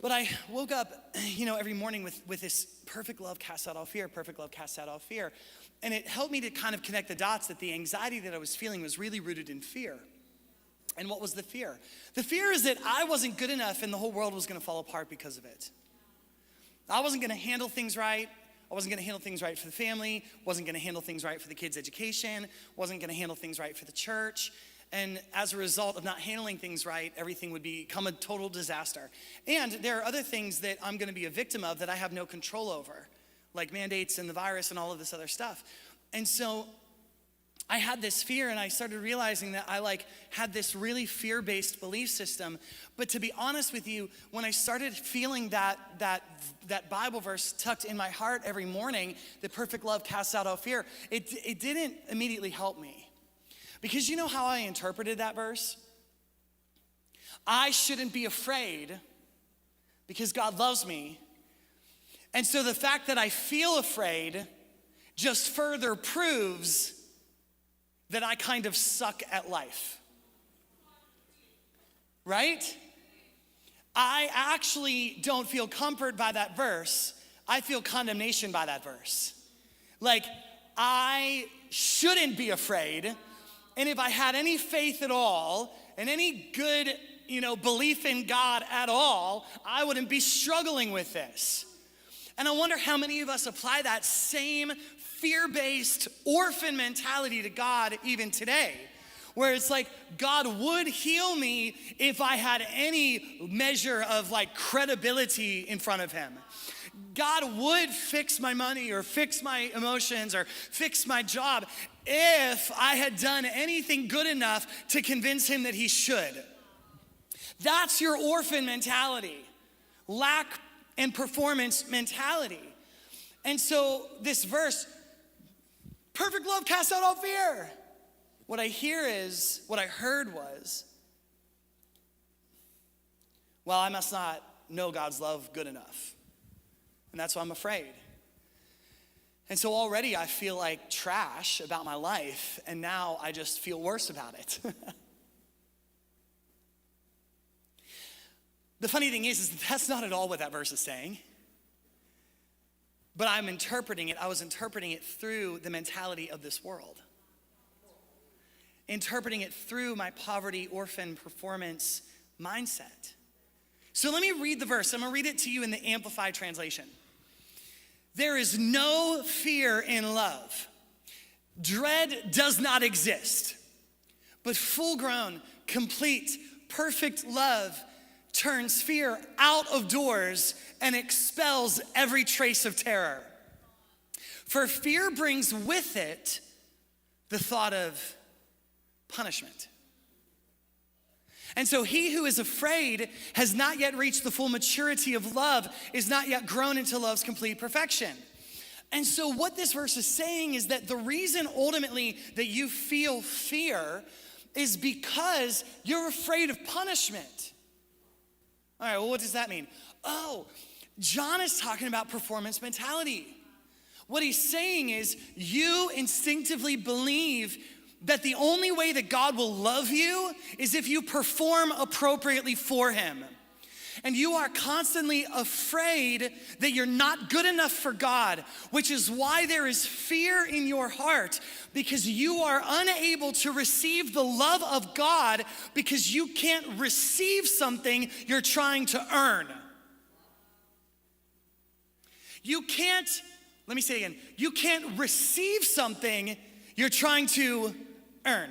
But I woke up, every morning with this perfect love casts out all fear, perfect love casts out all fear. And it helped me to kind of connect the dots that the anxiety that I was feeling was really rooted in fear. And what was the fear? The fear is that I wasn't good enough and the whole world was gonna fall apart because of it. I wasn't gonna handle things right. I wasn't gonna handle things right for the family, wasn't gonna handle things right for the kids' education, wasn't gonna handle things right for the church. And as a result of not handling things right, everything would become a total disaster. And there are other things that I'm gonna be a victim of that I have no control over, like mandates and the virus and all of this other stuff. And so I had this fear, and I started realizing that I had this really fear-based belief system. But to be honest with you, when I started feeling that Bible verse tucked in my heart every morning, that perfect love casts out all fear, it didn't immediately help me. Because you know how I interpreted that verse? I shouldn't be afraid because God loves me. And so the fact that I feel afraid just further proves that I kind of suck at life. Right? I actually don't feel comfort by that verse. I feel condemnation by that verse. I shouldn't be afraid. And if I had any faith at all, and any good, belief in God at all, I wouldn't be struggling with this. And I wonder how many of us apply that same fear-based orphan mentality to God even today, where it's like, God would heal me if I had any measure of credibility in front of him. God would fix my money or fix my emotions or fix my job if I had done anything good enough to convince him that he should. That's your orphan mentality, lack and performance mentality. And so this verse, perfect love casts out all fear. What I heard was, well, I must not know God's love good enough. And that's why I'm afraid. And so already I feel like trash about my life, and now I just feel worse about it. The funny thing is that's not at all what that verse is saying. But I was interpreting it through the mentality of this world. Interpreting it through my poverty, orphan, performance mindset. So let me read the verse. I'm gonna read it to you in the Amplify translation. There is no fear in love. Dread does not exist. But full-grown, complete, perfect love turns fear out of doors and expels every trace of terror. For fear brings with it the thought of punishment. And so he who is afraid has not yet reached the full maturity of love, is not yet grown into love's complete perfection. And so what this verse is saying is that the reason ultimately that you feel fear is because you're afraid of punishment. All right, well, what does that mean? Oh, John is talking about performance mentality. What he's saying is you instinctively believe that the only way that God will love you is if you perform appropriately for him. And you are constantly afraid that you're not good enough for God, which is why there is fear in your heart, because you are unable to receive the love of God because you can't receive something you're trying to earn. Let me say it again. You can't receive something you're trying to earn.